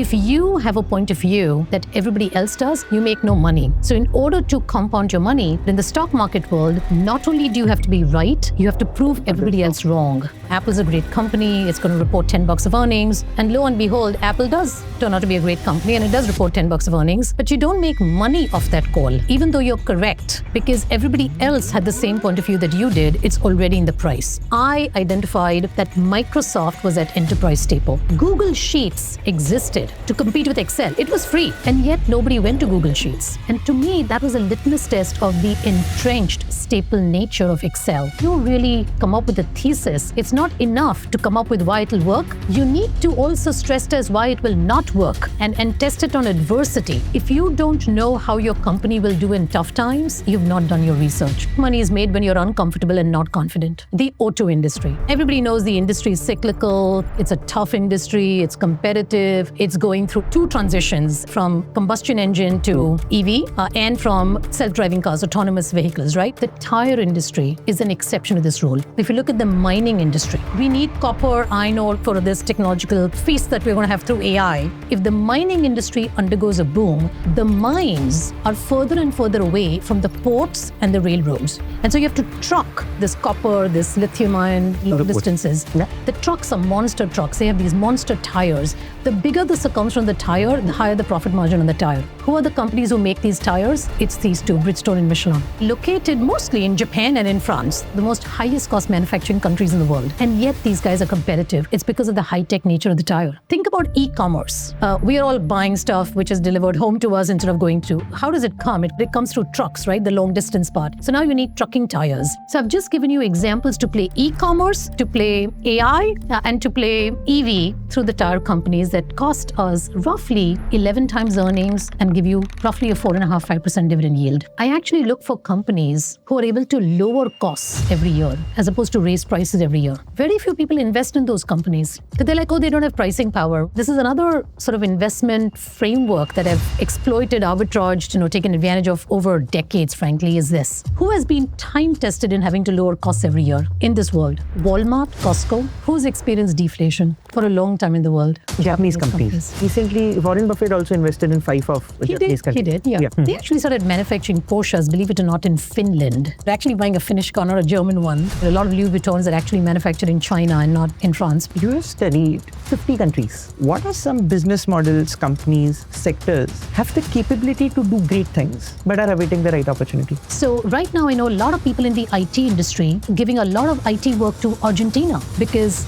If you have a point of view that everybody else does, you make no money. So in order to compound your money, in the stock market world, not only do you have to be right, you have to prove everybody else wrong. Apple's a great company, it's going to report $10 of earnings, and lo and behold, Apple does turn out to be a great company and it does report $10 of earnings, but you don't make money off that call, even though you're correct, because everybody else had the same point of view that you did. It's already in the price. I identified that Microsoft was at enterprise staple. Google Sheets existed to compete with Excel. It was free, and yet nobody went to Google Sheets. And to me, that was a litmus test of the entrenched staple nature of Excel. You really come up with a thesis. It's not enough to come up with why it'll work. You need to also stress test why it will not work and test it on adversity. If you don't know how your company will do in tough times, you've not done your research. Money is made when you're uncomfortable and not confident. The auto industry. Everybody knows the industry is cyclical. It's a tough industry. It's competitive. It's going through two transitions from combustion engine to EV and from self-driving cars, autonomous vehicles, right? The tire industry is an exception to this rule. If you look at the mining industry, we need copper, iron ore for this technological feast that we're going to have through AI. If the mining industry undergoes a boom, the mines are further and further away from the ports and the railroads. And so you have to truck this copper, this lithium ion long distances. The trucks are monster trucks. They have these monster tires. The bigger the circumference on the tire, the higher the profit margin on the tire. Who are the companies who make these tires? It's these two, Bridgestone and Michelin. Located mostly in Japan and in France, the most highest cost manufacturing countries in the world. And yet these guys are competitive. It's because of the high-tech nature of the tire. Think about e-commerce. We are all buying stuff which is delivered home to us instead of going to. How does it come? It comes through trucks, right? The long distance part. So now you need trucking tires. So I've just given you examples to play e-commerce, to play AI, and to play EV through the tire companies that cost us roughly 11 times earnings and give you roughly a 4.5-5% dividend yield. I actually look for companies who are able to lower costs every year as opposed to raise prices every year. Very few people invest in those companies because they're like, oh, they don't have pricing power. This is another sort of investment framework that I've exploited, arbitraged, taken advantage of over decades, frankly, is this. Who has been time tested in having to lower costs every year in this world? Walmart, Costco. Who's experienced deflation for a long time in the world? Japanese companies. Recently, Warren Buffett also invested in 5 of Japanese companies. He did, yeah. They actually started manufacturing Porsches, believe it or not, in Finland. They're actually buying a Finnish car, not a German one. A lot of Louis Vuittons are actually manufactured in China and not in France. You have studied 50 countries. What are some business models, companies, sectors have the capability to do great things but are awaiting the right opportunity? So right now, I know a lot of people in the IT industry giving a lot of IT work to Argentina because...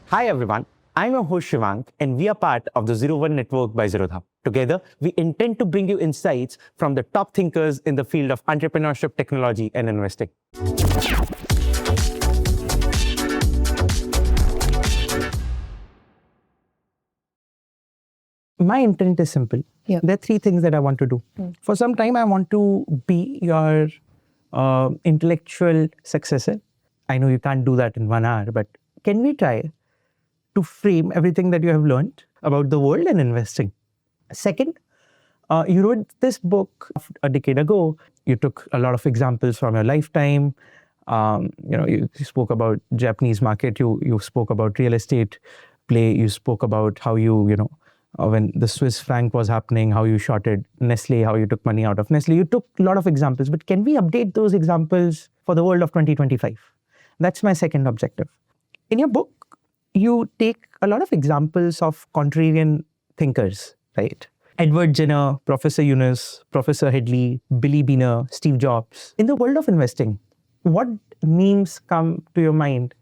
Hi everyone, I'm your host Shivank and we are part of the 01 Network by Zerodha. Together, we intend to bring you insights from the top thinkers in the field of entrepreneurship, technology and investing. My intent is simple. There are 3 things that I want to do. For some time, I want to be your intellectual successor. I know you can't do that in 1 hour, but can we try to frame everything that you have learned about the world and investing? Second, you wrote this book a decade ago. You took a lot of examples from your lifetime. You spoke about Japanese market. You spoke about real estate play. You spoke about how when the Swiss franc was happening, how you shorted Nestle, how you took money out of Nestle. You took a lot of examples, but can we update those examples for the world of 2025? That's my second objective. In your book, you take a lot of examples of contrarian thinkers, right? Edward Jenner, Professor Yunus, Professor Headley, Billy Beaner, Steve Jobs. In the world of investing, what names come to your mind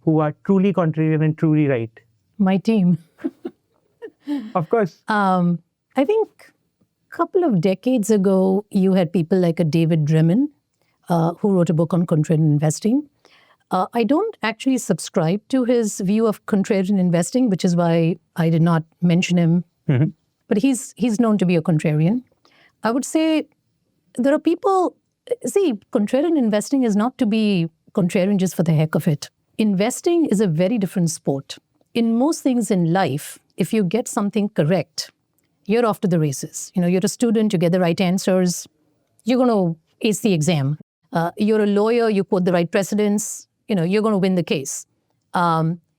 who are truly contrarian and truly right? My team. Of course. I think a couple of decades ago, you had people like a David Dremin, who wrote a book on contrarian investing. I don't actually subscribe to his view of contrarian investing, which is why I did not mention him. Mm-hmm. But he's known to be a contrarian. I would say there are people, contrarian investing is not to be contrarian just for the heck of it. Investing is a very different sport. In most things in life, if you get something correct, you're off to the races. You're a student, you get the right answers, you're going to ace the exam. You're a lawyer, you quote the right precedents, you're going to win the case.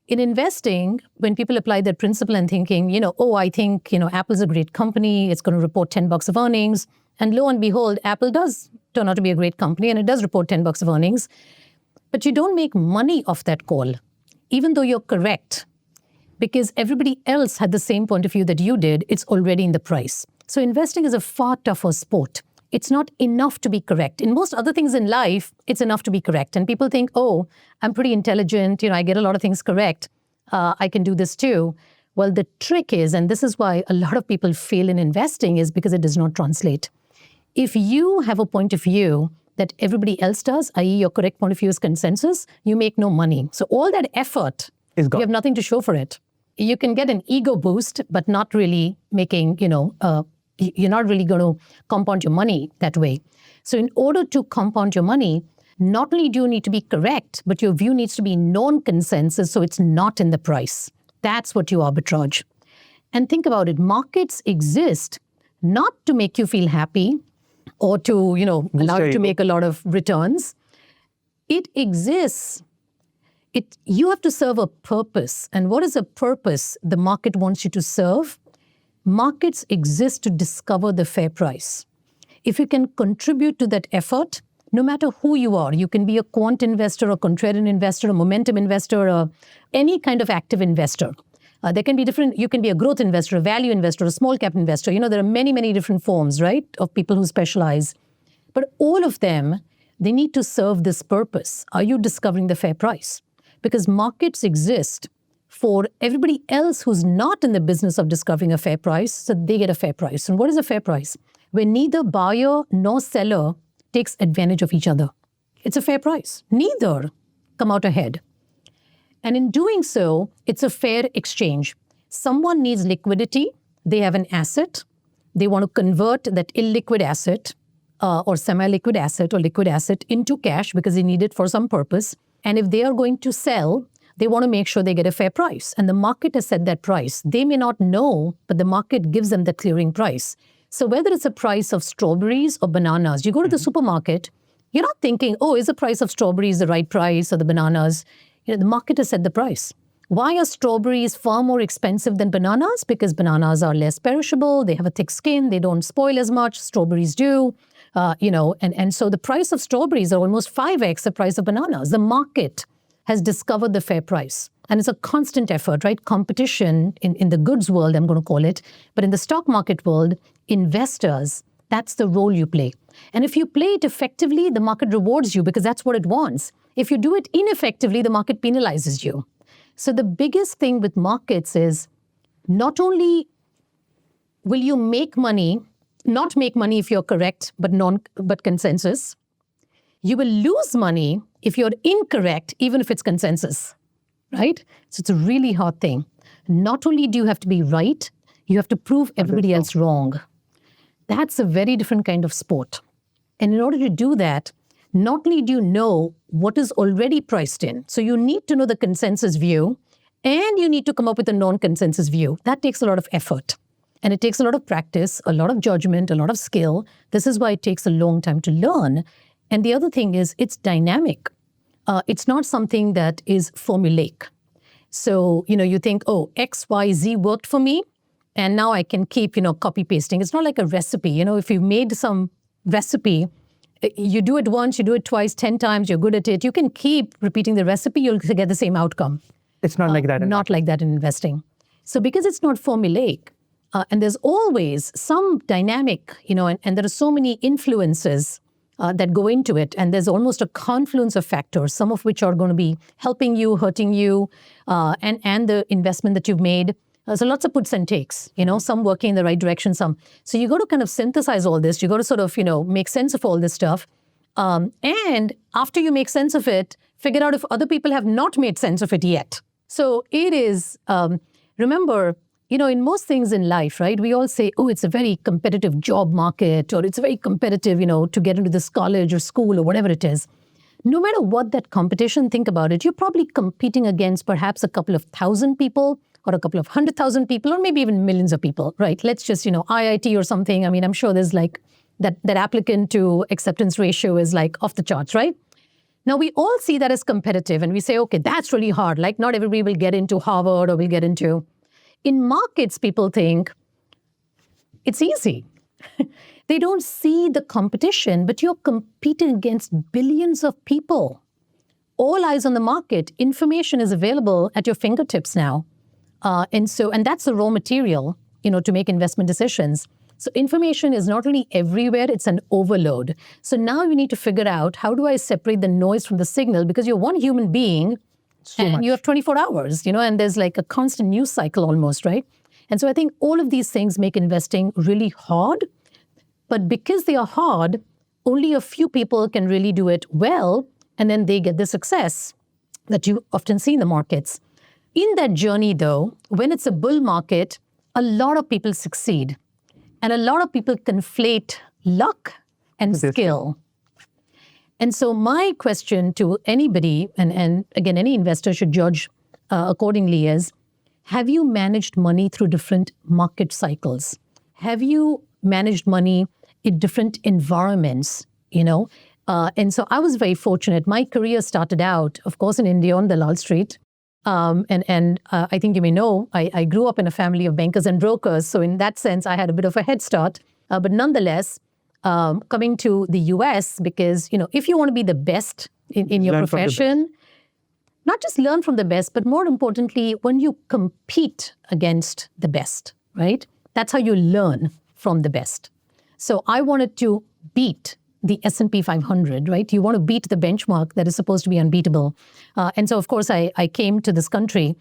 in investing, when people apply that principle and thinking, I think, Apple's a great company, it's going to report $10 of earnings. And lo and behold, Apple does turn out to be a great company and it does report $10 of earnings. But you don't make money off that call, even though you're correct, because everybody else had the same point of view that you did. It's already in the price. So investing is a far tougher sport. It's not enough to be correct. In most other things in life, it's enough to be correct. And people think, oh, I'm pretty intelligent. I get a lot of things correct. I can do this too. Well, the trick is, and this is why a lot of people fail in investing, is because it does not translate. If you have a point of view that everybody else does, i.e. your correct point of view is consensus, you make no money. So all that effort, is gone. You have nothing to show for it. You can get an ego boost, but not really making, you're not really going to compound your money that way. So in order to compound your money, not only do you need to be correct, but your view needs to be non-consensus, so it's not in the price. That's what you arbitrage. And think about it, markets exist not to make you feel happy or to, allow you to make a lot of returns. It exists. You have to serve a purpose. And what is a purpose the market wants you to serve? Markets exist to discover the fair price. If you can contribute to that effort, no matter who you are, you can be a quant investor, a contrarian investor, a momentum investor, or any kind of active investor. There can be different, you can be a growth investor, a value investor, a small cap investor. There are many, many different forms, right, of people who specialize. But all of them, they need to serve this purpose. Are you discovering the fair price? Because markets exist for everybody else who's not in the business of discovering a fair price, so they get a fair price. And what is a fair price? Where neither buyer nor seller takes advantage of each other. It's a fair price. Neither come out ahead. And in doing so, it's a fair exchange. Someone needs liquidity. They have an asset. They want to convert that illiquid asset or semi-liquid asset or liquid asset into cash because they need it for some purpose. And if they are going to sell, they want to make sure they get a fair price. And the market has set that price. They may not know, but the market gives them the clearing price. So whether it's a price of strawberries or bananas, you go to the supermarket, you're not thinking, oh, is the price of strawberries the right price or the bananas? The market has set the price. Why are strawberries far more expensive than bananas? Because bananas are less perishable. They have a thick skin. They don't spoil as much. Strawberries do. And so the price of strawberries are almost 5x the price of bananas. The market has discovered the fair price. And it's a constant effort, right? Competition in the goods world, I'm going to call it. But in the stock market world, investors, that's the role you play. And if you play it effectively, the market rewards you because that's what it wants. If you do it ineffectively, the market penalizes you. So the biggest thing with markets is not only will you make money, not make money if you're correct, but consensus. You will lose money if you're incorrect, even if it's consensus, right? So it's a really hard thing. Not only do you have to be right, you have to prove everybody else wrong. That's a very different kind of sport. And in order to do that, not only do you know what is already priced in, so you need to know the consensus view, and you need to come up with a non-consensus view. That takes a lot of effort. And it takes a lot of practice, a lot of judgment, a lot of skill. This is why it takes a long time to learn. And the other thing is it's dynamic. It's not something that is formulaic. So, you think, oh, X, Y, Z worked for me, and now I can keep, copy pasting. It's not like a recipe. If you made some recipe, you do it once, you do it twice, 10 times, you're good at it. You can keep repeating the recipe, you'll get the same outcome. It's not like that. Not like that in investing. So because it's not formulaic, and there's always some dynamic, and there are so many influences that go into it, and there's almost a confluence of factors, some of which are going to be helping you, hurting you, and the investment that you've made. So lots of puts and takes, some working in the right direction, some. So you got to kind of synthesize all this. You got to sort of, make sense of all this stuff. And after you make sense of it, figure out if other people have not made sense of it yet. So it is, remember, in most things in life, right, we all say, oh, it's a very competitive job market, or it's very competitive, to get into this college or school or whatever it is. No matter what that competition, think about it, you're probably competing against perhaps a couple of thousand people or a couple of 100,000 people, or maybe even millions of people, right? Let's just, IIT or something. I mean, I'm sure there's like that applicant to acceptance ratio is like off the charts, right? Now, we all see that as competitive and we say, okay, that's really hard. Like not everybody will get into Harvard or will get into... In markets, people think it's easy. They don't see the competition, but you're competing against billions of people. All eyes on the market. Information is available at your fingertips now. And that's the raw material, to make investment decisions. So information is not only everywhere, it's an overload. So now you need to figure out, how do I separate the noise from the signal? Because you're one human being and you have 24 hours, and there's like a constant news cycle almost, right? And so I think all of these things make investing really hard. But because they are hard, only a few people can really do it well, and then they get the success that you often see in the markets. In that journey, though, when it's a bull market, a lot of people succeed. And a lot of people conflate luck and skill. And so my question to anybody, and again, any investor should judge accordingly, is, have you managed money through different market cycles? Have you managed money in different environments, And so I was very fortunate. My career started out, of course, in India on Dalal Street. And I think you may know, I grew up in a family of bankers and brokers. So in that sense, I had a bit of a head start. But nonetheless, coming to the US, because, if you want to be the best in your profession, not just learn from the best, but more importantly, when you compete against the best, right? That's how you learn from the best. So I wanted to beat the S&P 500, right? You want to beat the benchmark that is supposed to be unbeatable. And so, of course, I came to this country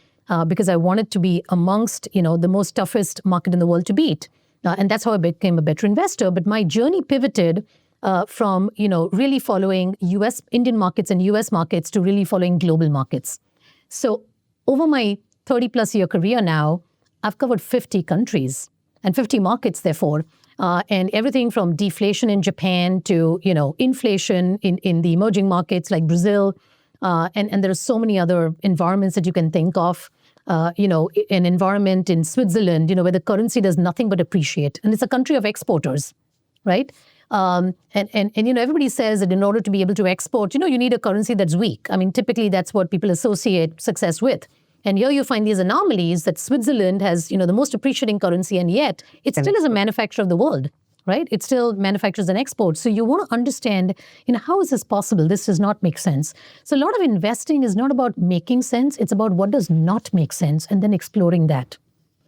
because I wanted to be amongst, the most toughest market in the world to beat. And that's how I became a better investor. But my journey pivoted from, really following Indian markets and US markets to really following global markets. So over my 30-plus year career now, I've covered 50 countries and 50 markets, therefore. And everything from deflation in Japan to, inflation in the emerging markets like Brazil. And there are so many other environments that you can think of. An environment in Switzerland, where the currency does nothing but appreciate. And it's a country of exporters, right? And everybody says that in order to be able to export, you need a currency that's weak. I mean, typically that's what people associate success with. And here you find these anomalies that Switzerland has, the most appreciating currency, and yet it still is a manufacturer of the world, right? It still manufactures and exports. So you want to understand, how is this possible? This does not make sense. So a lot of investing is not about making sense. It's about what does not make sense and then exploring that.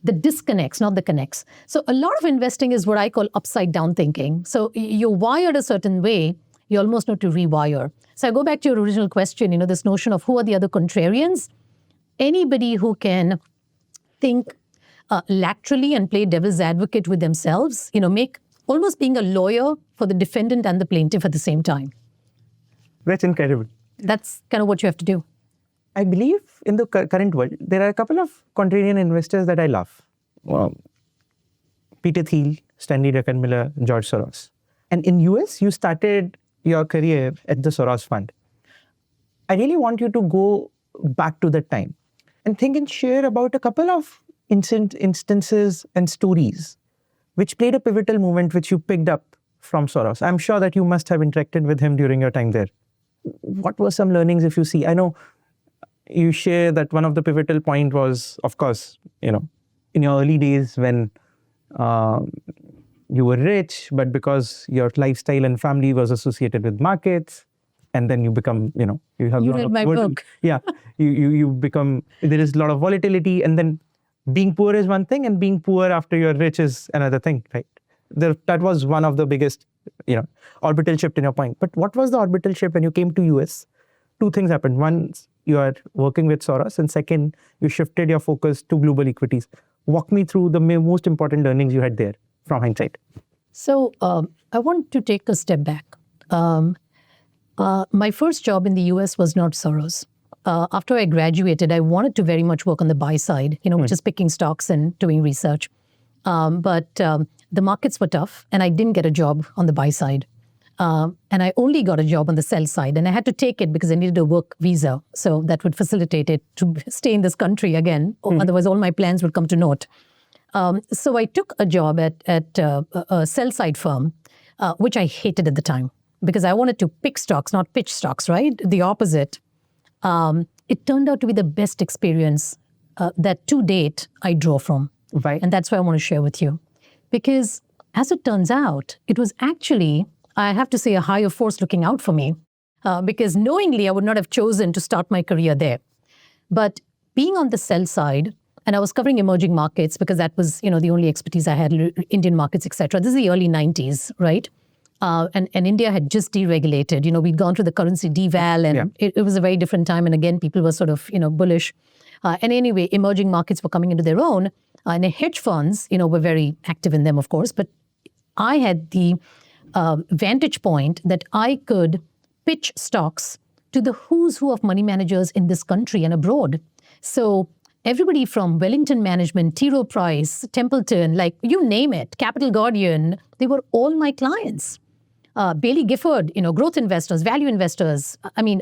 The disconnects, not the connects. So a lot of investing is what I call upside down thinking. So you're wired a certain way, you almost need to rewire. So I go back to your original question, this notion of who are the other contrarians. Anybody who can think laterally and play devil's advocate with themselves, make almost being a lawyer for the defendant and the plaintiff at the same time. That's incredible. That's kind of what you have to do. I believe in the current world, there are a couple of contrarian investors that I love. Peter Thiel, Stanley Druckenmiller, George Soros. And in US, you started your career at the Soros Fund. I really want you to go back to that time and think and share about a couple of instances and stories which played a pivotal moment which you picked up from Soros. I'm sure that you must have interacted with him during your time there. What were some learnings if you see? I know you share that one of the pivotal point was, of course, in your early days when you were rich, but because your lifestyle and family was associated with markets, and then you become, you have... You read my book. Yeah, you become, there is a lot of volatility, and then being poor is one thing, and being poor after you're rich is another thing, right? That was one of the biggest, orbital shift in your point. But what was the orbital shift when you came to US? Two things happened. One, you are working with Soros, and second, you shifted your focus to global equities. Walk me through the most important learnings you had there from hindsight. So I want to take a step back. My first job in the US was not Soros. After I graduated, I wanted to very much work on the buy side, which is picking stocks and doing research. But the markets were tough, and I didn't get a job on the buy side. And I only got a job on the sell side, and I had to take it because I needed a work visa. So that would facilitate it to stay in this country again. Otherwise, all my plans would come to naught. So I took a job at a sell side firm, which I hated at the time because I wanted to pick stocks, not pitch stocks, right? The opposite. It turned out to be the best experience that to date I draw from. Why? And that's why I want to share with you. Because as it turns out, it was actually, I have to say, a higher force looking out for me. Because knowingly, I would not have chosen to start my career there. But being on the sell side, and I was covering emerging markets because that was, the only expertise I had, Indian markets, etc. This is the early 90s, right? And India had just deregulated. We'd gone through the currency deval, and it was a very different time. And again, people were sort of, bullish. And anyway, emerging markets were coming into their own. And the hedge funds, were very active in them, of course. But I had the vantage point that I could pitch stocks to the who's who of money managers in this country and abroad. So everybody from Wellington Management, T. Rowe Price, Templeton, like you name it, Capital Guardian, they were all my clients. Bailey Gifford, growth investors, value investors,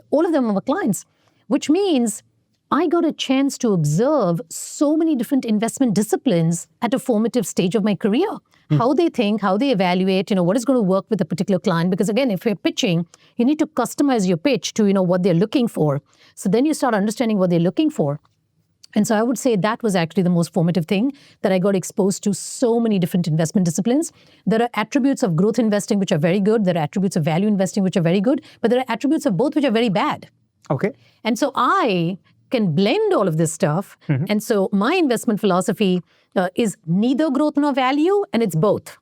all of them were clients, which means I got a chance to observe so many different investment disciplines at a formative stage of my career. How they think, how they evaluate, what is going to work with a particular client. Because again, if you're pitching, you need to customize your pitch to, what they're looking for. So then you start understanding what they're looking for. And so I would say that was actually the most formative thing, that I got exposed to so many different investment disciplines. There are attributes of growth investing which are very good. There are attributes of value investing which are very good. But there are attributes of both which are very bad. Okay. And so I can blend all of this stuff. And so my investment philosophy is neither growth nor value, and it's both.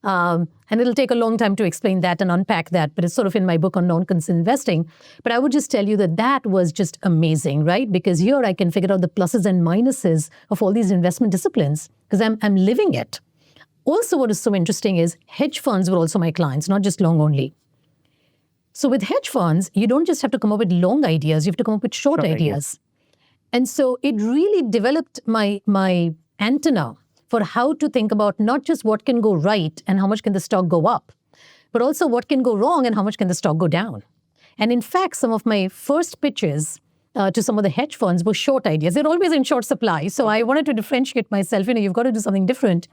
And it'll take a long time to explain that and unpack that, but it's sort of in my book on non-conventional investing. But I would just tell you that was just amazing, right? Because here I can figure out the pluses and minuses of all these investment disciplines because I'm living it. Also, what is so interesting is hedge funds were also my clients, not just long only. So with hedge funds, you don't just have to come up with long ideas, you have to come up with short ideas. And so it really developed my antenna for how to think about not just what can go right and how much can the stock go up, but also what can go wrong and how much can the stock go down. And in fact, some of my first pitches to some of the hedge funds were short ideas. They're always in short supply. So I wanted to differentiate myself. You've got to do something different.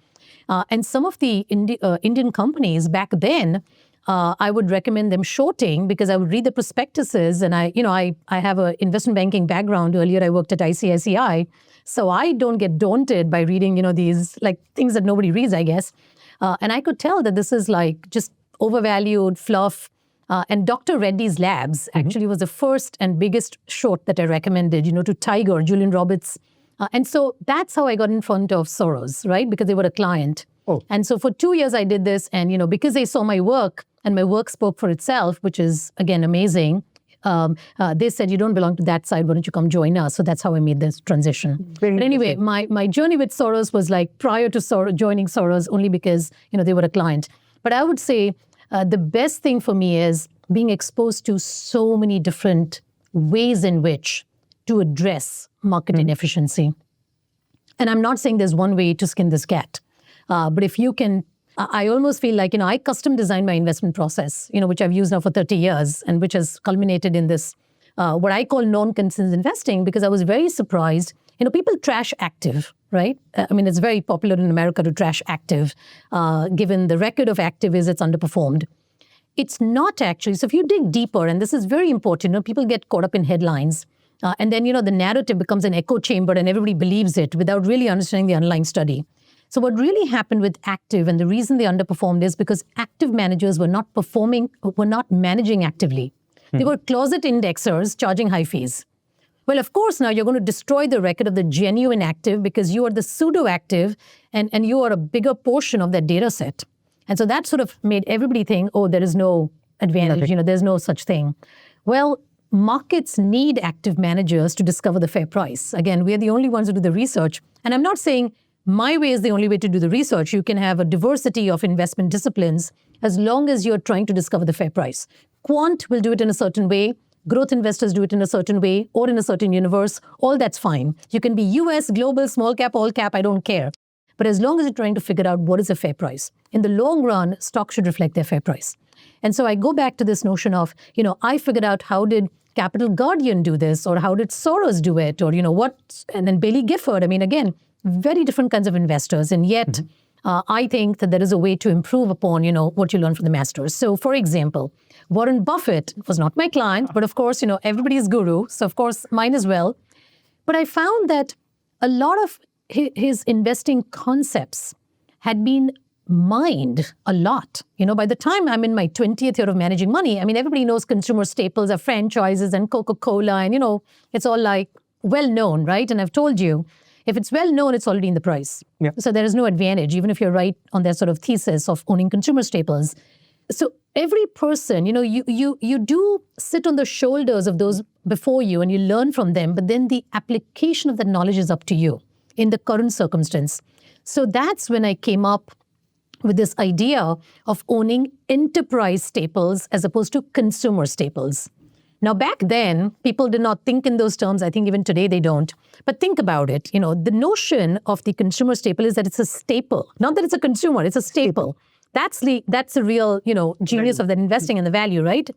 And some of the Indian companies back then, I would recommend them shorting because I would read the prospectuses, and I have an investment banking background. Earlier, I worked at ICICI, so I don't get daunted by reading, these like things that nobody reads, I guess. And I could tell that this is like just overvalued fluff. And Dr. Reddy's Labs actually was the first and biggest short that I recommended, to Tiger, Julian Roberts. And so that's how I got in front of Soros, right? Because they were a client. Oh. And so for 2 years I did this, and because they saw my work and my work spoke for itself, which is again amazing. They said, you don't belong to that side, why don't you come join us? So that's how I made this transition. But anyway, my journey with Soros was like prior to joining Soros only because they were a client. But I would say the best thing for me is being exposed to so many different ways in which to address market inefficiency. And I'm not saying there's one way to skin this cat. But if you can, I almost feel like, I custom designed my investment process, which I've used now for 30 years and which has culminated in this, what I call non-consensus investing, because I was very surprised. People trash active, right? It's very popular in America to trash active, given the record of active is it's underperformed. It's not actually. So if you dig deeper, and this is very important, people get caught up in headlines. And then, the narrative becomes an echo chamber and everybody believes it without really understanding the underlying study. So what really happened with active, and the reason they underperformed is because active managers were not managing actively. They were closet indexers charging high fees. Well, of course, now you're going to destroy the record of the genuine active because you are the pseudo-active and you are a bigger portion of that data set. And so that sort of made everybody think, oh, there is no advantage, there's no such thing. Well, markets need active managers to discover the fair price. Again, we are the only ones who do the research. And I'm not saying my way is the only way to do the research. You can have a diversity of investment disciplines as long as you're trying to discover the fair price. Quant will do it in a certain way. Growth investors do it in a certain way or in a certain universe. All that's fine. You can be US, global, small cap, all cap, I don't care. But as long as you're trying to figure out what is a fair price. In the long run, stocks should reflect their fair price. And so I go back to this notion of, I figured out how did Capital Guardian do this, or how did Soros do it, or, what, and then Bailey Gifford. Again, very different kinds of investors. And yet, I think that there is a way to improve upon, what you learn from the masters. So, for example, Warren Buffett was not my client, but of course, everybody's guru. So, of course, mine as well. But I found that a lot of his investing concepts had been mined a lot. By the time I'm in my 20th year of managing money, everybody knows consumer staples are franchises and Coca-Cola, and, it's all like well known, right? And I've told you, if it's well known, it's already in the price. Yeah. So there is no advantage, even if you're right on that sort of thesis of owning consumer staples. So every person, you do sit on the shoulders of those before you and you learn from them, but then the application of that knowledge is up to you in the current circumstance. So that's when I came up with this idea of owning enterprise staples as opposed to consumer staples. Now, back then, people did not think in those terms. I think even today they don't. But think about it. The notion of the consumer staple is that it's a staple. Not that it's a consumer, it's a staple. That's the real, genius of that investing and the value, right?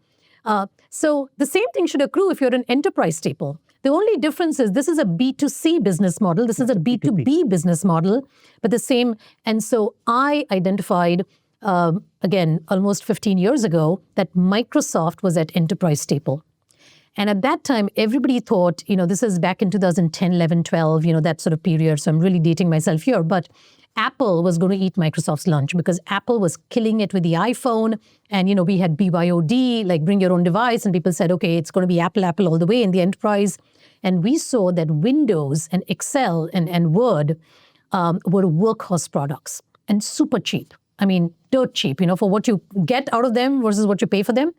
So the same thing should accrue if you're an enterprise staple. The only difference is this is a B2C business model. This is a B2B business model, but the same. And so I identified, again, almost 15 years ago, that Microsoft was that enterprise staple. And at that time, everybody thought, this is back in 2010, 11, 12, that sort of period. So I'm really dating myself here. But Apple was going to eat Microsoft's lunch because Apple was killing it with the iPhone. And, we had BYOD, like bring your own device. And people said, okay, it's going to be Apple all the way in the enterprise. And we saw that Windows and Excel and Word were workhorse products and super cheap. Dirt cheap, for what you get out of them versus what you pay for them.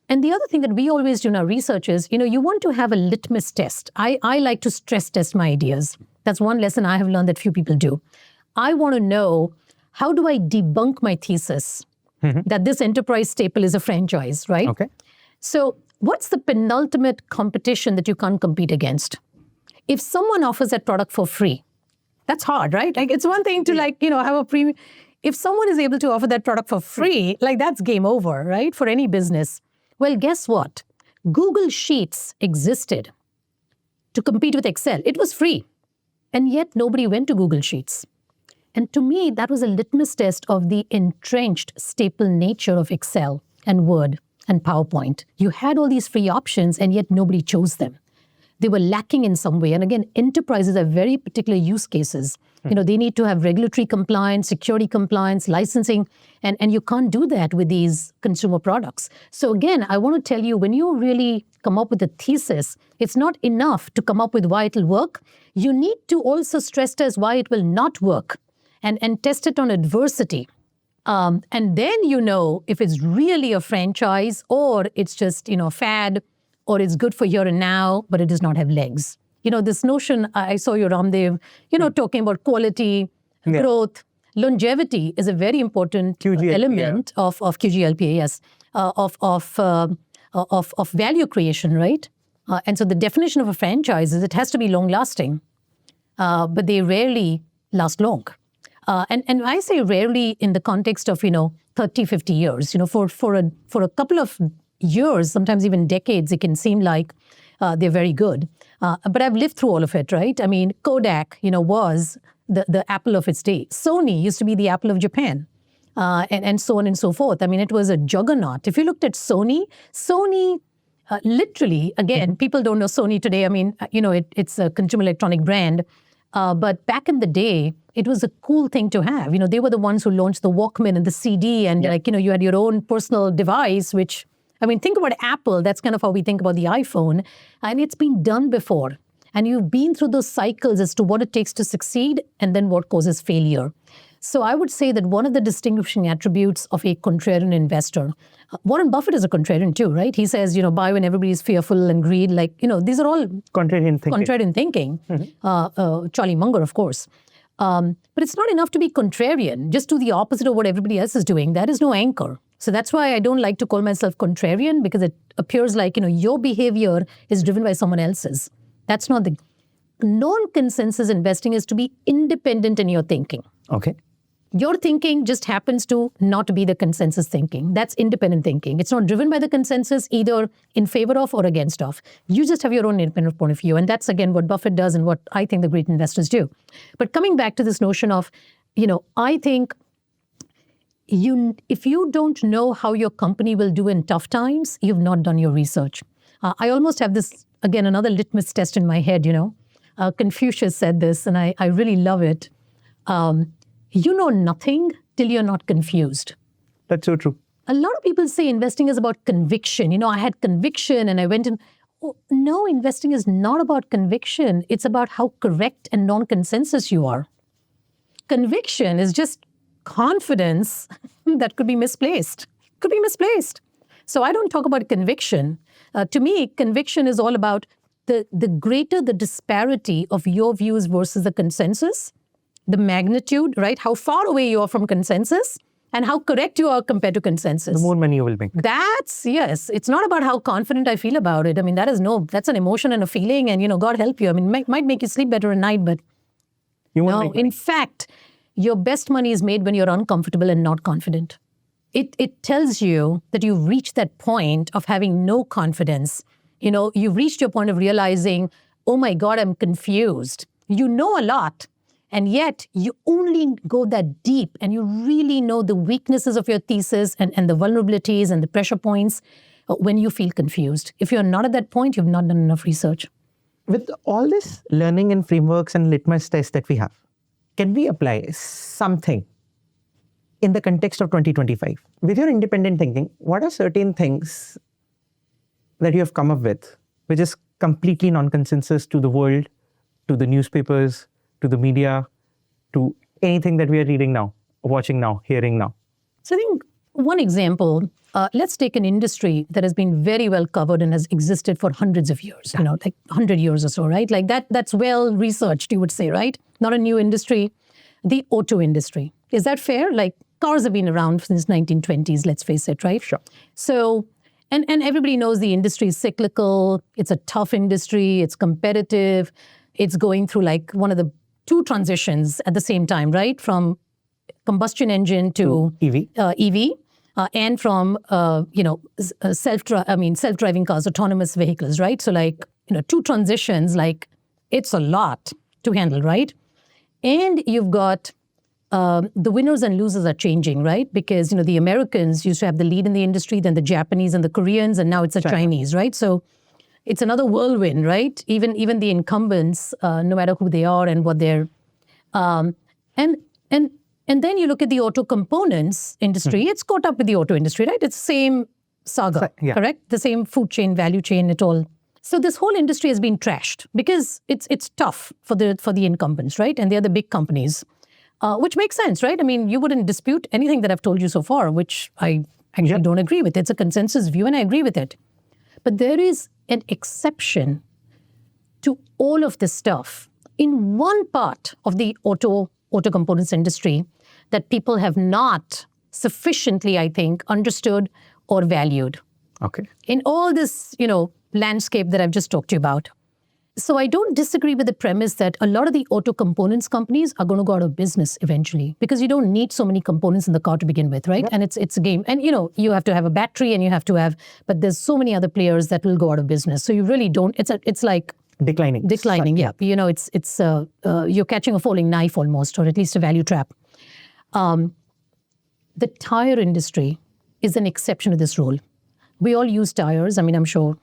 And the other thing that we always do in our research is, you want to have a litmus test. I like to stress test my ideas. That's one lesson I have learned that few people do. I want to know, how do I debunk my thesis that this enterprise staple is a franchise, right? Okay. So what's the penultimate competition that you can't compete against? If someone offers that product for free, that's hard, right? Like, it's one thing to have a premium. If someone is able to offer that product for free, like, that's game over, right? For any business. Well, guess what? Google Sheets existed to compete with Excel. It was free. And yet nobody went to Google Sheets. And to me, that was a litmus test of the entrenched staple nature of Excel and Word and PowerPoint. You had all these free options, and yet nobody chose them. They were lacking in some way. And again, enterprises have very particular use cases. They need to have regulatory compliance, security compliance, licensing, and you can't do that with these consumer products. So again, I want to tell you, when you really come up with a thesis, it's not enough to come up with why it'll work. You need to also stress test why it will not work and test it on adversity. And then if it's really a franchise or it's just, fad, or it's good for here and now, but it does not have legs. This notion, I saw you, Ramdev, talking about quality, growth, longevity is a very important element of QGLPA, yes, of value creation, right? And so the definition of a franchise is it has to be long-lasting, but they rarely last long. And I say rarely in the context of, 30, 50 years. For a couple of years, sometimes even decades, it can seem like they're very good. But I've lived through all of it, right? Kodak, was the Apple of its day. Sony used to be the Apple of Japan, and so on and so forth. It was a juggernaut. If you looked at Sony, literally, again, people don't know Sony today. It's a consumer electronic brand. But back in the day, it was a cool thing to have. They were the ones who launched the Walkman and the CD, and you had your own personal device, which, think about Apple. That's kind of how we think about the iPhone. And it's been done before. And you've been through those cycles as to what it takes to succeed and then what causes failure. So I would say that one of the distinguishing attributes of a contrarian investor, Warren Buffett is a contrarian too, right? He says, buy when everybody is fearful and greed. These are all contrarian thinking. Charlie Munger, of course. But it's not enough to be contrarian. Just do the opposite of what everybody else is doing. That is no anchor. So that's why I don't like to call myself contrarian, because it appears like, your behavior is driven by someone else's. That's not the... Non-consensus investing is to be independent in your thinking. Okay. Your thinking just happens to not be the consensus thinking. That's independent thinking. It's not driven by the consensus, either in favor of or against of. You just have your own independent point of view. And that's, again, what Buffett does and what I think the great investors do. But coming back to this notion of I think if you don't know how your company will do in tough times, you've not done your research. I almost have this, again, another litmus test in my head, Confucius said this, and I really love it. You know nothing till you're not confused. That's so true. A lot of people say investing is about conviction. I had conviction and I went in. Oh, no, investing is not about conviction. It's about how correct and non-consensus you are. Conviction is just confidence that could be misplaced. So I don't talk about conviction. To me, conviction is all about the greater the disparity of your views versus the consensus, the magnitude, right? How far away you are from consensus and how correct you are compared to consensus. The more money you will make. Yes. It's not about how confident I feel about it. I mean, that's an emotion and a feeling, and, God help you. I mean, it might make you sleep better at night, but in fact, your best money is made when you're uncomfortable and not confident. It tells you that you've reached that point of having no confidence. You've reached your point of realizing, oh my God, I'm confused. You know a lot, and yet you only go that deep and you really know the weaknesses of your thesis and the vulnerabilities and the pressure points when you feel confused. If you're not at that point, you've not done enough research. With all this learning and frameworks and litmus tests that we have, can we apply something in the context of 2025? With your independent thinking, what are certain things that you have come up with, which is completely non-consensus to the world, to the newspapers, to the media, to anything that we are reading now, watching now, hearing now? So I think one example, let's take an industry that has been very well covered and has existed for hundreds of years, like 100 years or so, right? Like that's well researched, you would say, right? Not a new industry. The auto industry. Is that fair? Like cars have been around since 1920s, let's face it, right? Sure. So, and everybody knows the industry is cyclical. It's a tough industry. It's competitive. It's going through like one of the two transitions at the same time, right? From combustion engine to EV, and from self-driving cars, autonomous vehicles, right? So like two transitions, like it's a lot to handle, right? And you've got the winners and losers are changing, right? Because the Americans used to have the lead in the industry, then the Japanese and the Koreans, and now it's the Chinese, right? So it's another whirlwind, right? Even the incumbents, no matter who they are and what they're, and then you look at the auto components industry. It's caught up with the auto industry, right? It's the same saga, correct? The same food chain, value chain, it all. So this whole industry has been trashed because it's tough for the incumbents, right? And they're the big companies, which makes sense, right? I mean, you wouldn't dispute anything that I've told you so far, which I actually don't agree with. It's a consensus view, and I agree with it. But there is an exception to all of this stuff in one part of the auto components industry that people have not sufficiently, I think, understood or valued. Okay. In all this, landscape that I've just talked to you about. So I don't disagree with the premise that a lot of the auto components companies are going to go out of business eventually because you don't need so many components in the car to begin with, right? Yep. And it's a game. And, you have to have a battery and you have to have, but there's so many other players that will go out of business. So you really don't, it's like declining. Yeah. You're catching a falling knife almost, or at least a value trap. The tire industry is an exception to this rule. We all use tires. I mean, I'm sure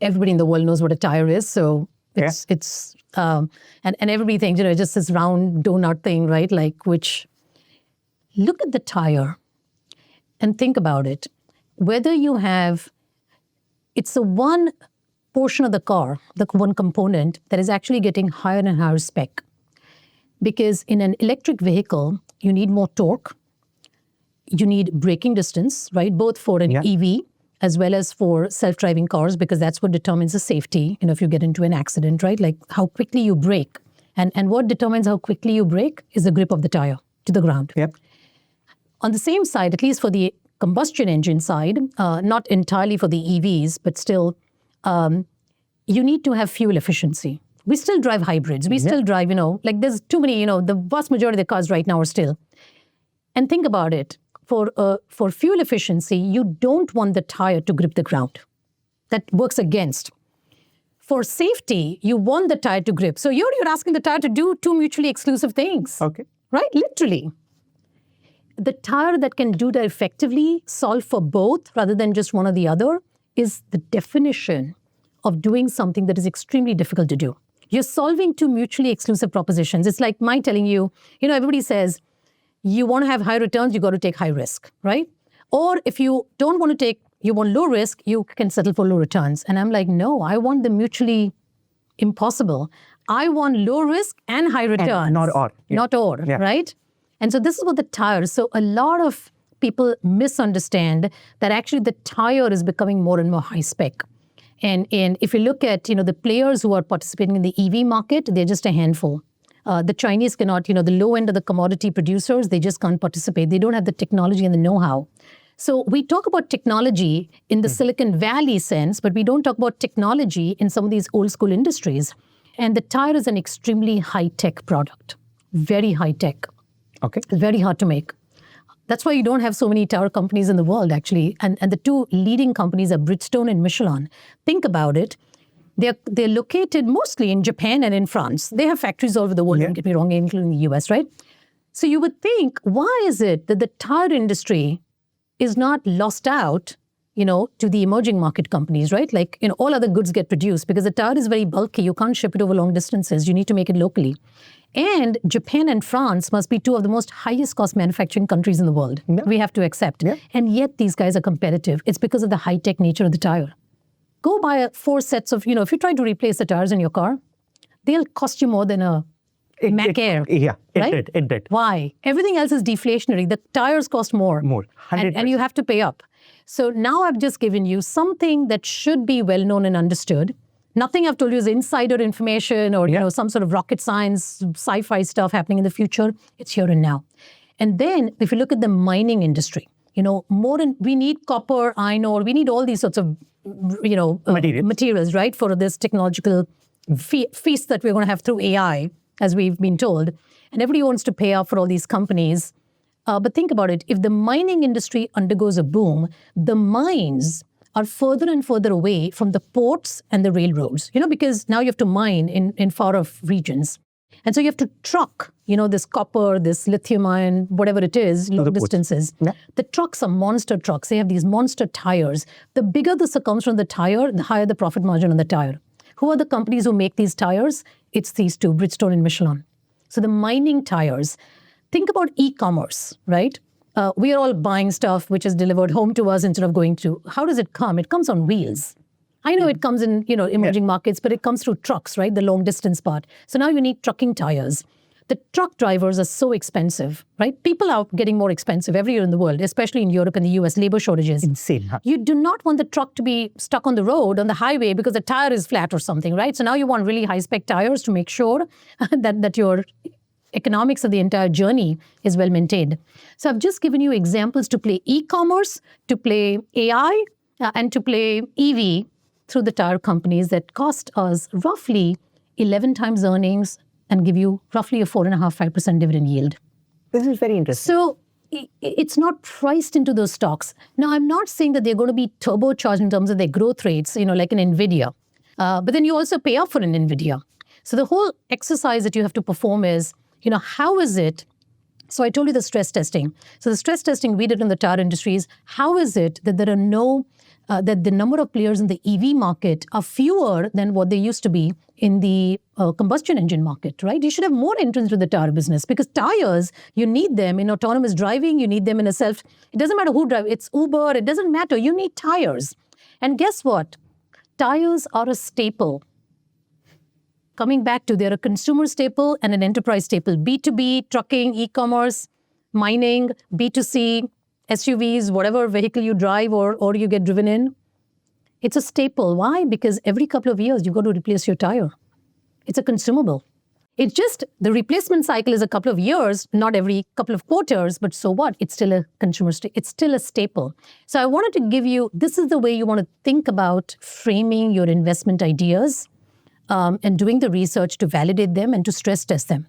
everybody in the world knows what a tire is. So it's and everybody thinks, just this round donut thing, right? Like, which, look at the tire and think about it. Whether you have, it's the one portion of the car, the one component that is actually getting higher and higher spec. Because in an electric vehicle, you need more torque. You need braking distance, right? Both for an EV as well as for self-driving cars, because that's what determines the safety, if you get into an accident, right? Like how quickly you brake. And what determines how quickly you brake is the grip of the tire to the ground. Yep. On the same side, at least for the combustion engine side, not entirely for the EVs, but still, you need to have fuel efficiency. We still drive hybrids. We still drive, there's too many, the vast majority of the cars right now are still. And think about it. For fuel efficiency, you don't want the tire to grip the ground. That works against. For safety, you want the tire to grip. So you're asking the tire to do two mutually exclusive things. Okay. right? Literally. The tire that can do that effectively, solve for both rather than just one or the other, is the definition of doing something that is extremely difficult to do. You're solving two mutually exclusive propositions. It's like my telling you, everybody says, you want to have high returns, you got to take high risk, right? Or if you don't want to take, you want low risk, you can settle for low returns. And I'm like, no, I want the mutually impossible. I want low risk and high returns. And not or. Yeah. Not or, Yeah. right? And so this is what the tire, so a lot of people misunderstand that actually the tire is becoming more and more high spec. And if you look at, the players who are participating in the EV market, they're just a handful. The Chinese cannot, the low end of the commodity producers, they just can't participate. They don't have the technology and the know-how. So we talk about technology in the Silicon Valley sense, but we don't talk about technology in some of these old school industries. And the tire is an extremely high-tech product, very high-tech. Okay. It's very hard to make. That's why you don't have so many tire companies in the world, actually. And the two leading companies are Bridgestone and Michelin. Think about it. They're located mostly in Japan and in France. They have factories all over the world, don't get me wrong, including the US, right? So you would think, why is it that the tire industry is not lost out, to the emerging market companies, right? Like, all other goods get produced because the tire is very bulky. You can't ship it over long distances. You need to make it locally. And Japan and France must be two of the most highest cost manufacturing countries in the world. Yeah. We have to accept. Yeah. And yet these guys are competitive. It's because of the high-tech nature of the tire. Go buy 4 sets of, if you try to replace the tires in your car, they'll cost you more than a Mac Air. Yeah, right? It did. Why? Everything else is deflationary. The tires cost more. More. And you have to pay up. So now I've just given you something that should be well known and understood. Nothing I've told you is insider information or some sort of rocket science, sci-fi stuff happening in the future. It's here and now. And then if you look at the mining industry, we need copper, iron ore, we need all these sorts of materials, right, for this technological feast that we're going to have through AI, as we've been told. And everybody wants to pay up for all these companies. But think about it. If the mining industry undergoes a boom, the mines are further and further away from the ports and the railroads, because now you have to mine in far-off regions. And so you have to truck, this copper, this lithium ion, whatever it is, long distances. Yeah. The trucks are monster trucks. They have these monster tires. The bigger the circumference on the tire, the higher the profit margin on the tire. Who are the companies who make these tires? It's these two, Bridgestone and Michelin. So the mining tires. Think about e-commerce, right? We are all buying stuff which is delivered home to us instead of going to. How does it come? It comes on wheels. I know it comes in, emerging markets, but it comes through trucks, right? The long distance part. So now you need trucking tires. The truck drivers are so expensive, right? People are getting more expensive every year in the world, especially in Europe and the US, labor shortages. Insane, huh? You do not want the truck to be stuck on the road, on the highway, because the tire is flat or something, right? So now you want really high-spec tires to make sure that your economics of the entire journey is well maintained. So I've just given you examples to play e-commerce, to play AI, and to play EV through the tire companies that cost us roughly 11 times earnings and give you roughly a 4.5-5% dividend yield. This is very interesting. So it's not priced into those stocks. Now, I'm not saying that they're going to be turbocharged in terms of their growth rates, like an NVIDIA. But then you also pay up for an NVIDIA. So the whole exercise that you have to perform is, how is it? So I told you the stress testing. So the stress testing we did in the tire industry is, how is it that there are that the number of players in the EV market are fewer than what they used to be in the combustion engine market, right? You should have more entrants to the tire business because tires, you need them in autonomous driving, you need them in it doesn't matter who drives, it's Uber, it doesn't matter, you need tires. And guess what? Tires are a staple. Coming back to, they're a consumer staple and an enterprise staple. B2B, trucking, e-commerce, mining, B2C, SUVs, whatever vehicle you drive or you get driven in. It's a staple. Why? Because every couple of years, you've got to replace your tire. It's a consumable. It's just the replacement cycle is a couple of years, not every couple of quarters, but so what? It's still a consumer it's still a staple. So I wanted to give you, this is the way you want to think about framing your investment ideas and doing the research to validate them and to stress test them.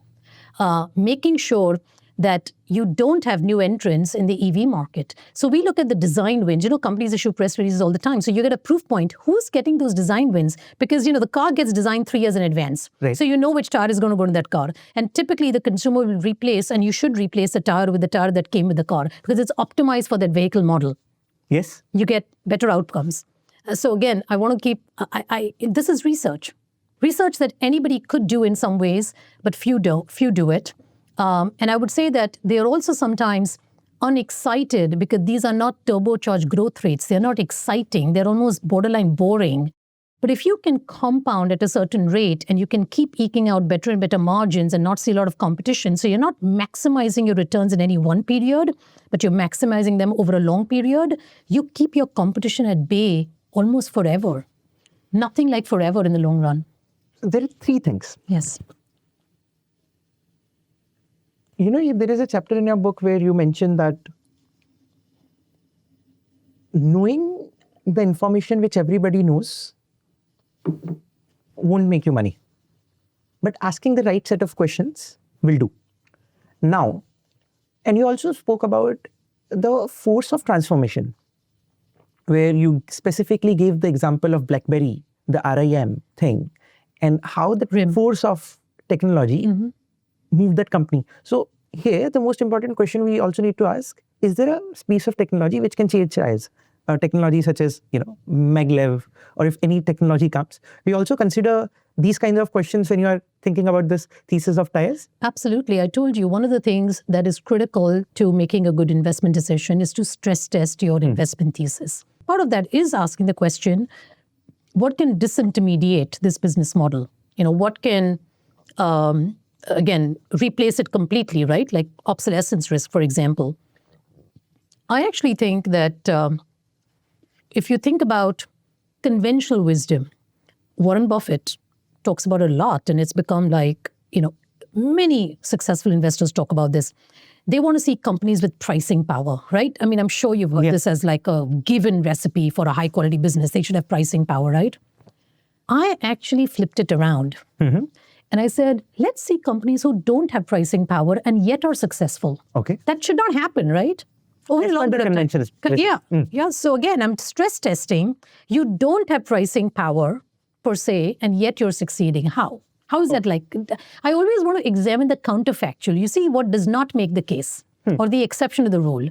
Making sure that you don't have new entrants in the EV market. So we look at the design wins. Companies issue press releases all the time. So you get a proof point. Who's getting those design wins? Because, the car gets designed 3 years in advance. Right. So you know which tire is going to go in that car. And typically the consumer will replace, and you should replace the tire with the tire that came with the car because it's optimized for that vehicle model. Yes. You get better outcomes. So again, I want to keep, this is research. Research that anybody could do in some ways, but few do it. And I would say that they are also sometimes unexcited because these are not turbocharged growth rates. They're not exciting. They're almost borderline boring. But if you can compound at a certain rate and you can keep eking out better and better margins and not see a lot of competition, so you're not maximizing your returns in any one period, but you're maximizing them over a long period, you keep your competition at bay almost forever. Nothing like forever in the long run. There are 3 things. Yes. There is a chapter in your book where you mention that knowing the information which everybody knows won't make you money. But asking the right set of questions will do. Now, and you also spoke about the force of transformation, where you specifically gave the example of BlackBerry, the RIM thing, and how the force of technology moved that company. So here, the most important question we also need to ask, is there a piece of technology which can change lives? Technology such as, maglev, or if any technology comes. We also consider these kinds of questions when you are thinking about this thesis of tires? Absolutely. I told you, one of the things that is critical to making a good investment decision is to stress test your investment thesis. Part of that is asking the question, what can disintermediate this business model? What can, again, replace it completely, right? Like obsolescence risk, for example. I actually think that if you think about conventional wisdom, Warren Buffett talks about it a lot, and it's become like, many successful investors talk about this. They want to see companies with pricing power, right? I mean, I'm sure you've heard this as like a given recipe for a high quality business. They should have pricing power, right? I actually flipped it around. And I said, let's see companies who don't have pricing power and yet are successful. Okay. That should not happen, right? Over a long period of time. Yeah. So again, I'm stress testing. You don't have pricing power per se, and yet you're succeeding. How? How is that like? I always want to examine the counterfactual. You see what does not make the case or the exception to the rule.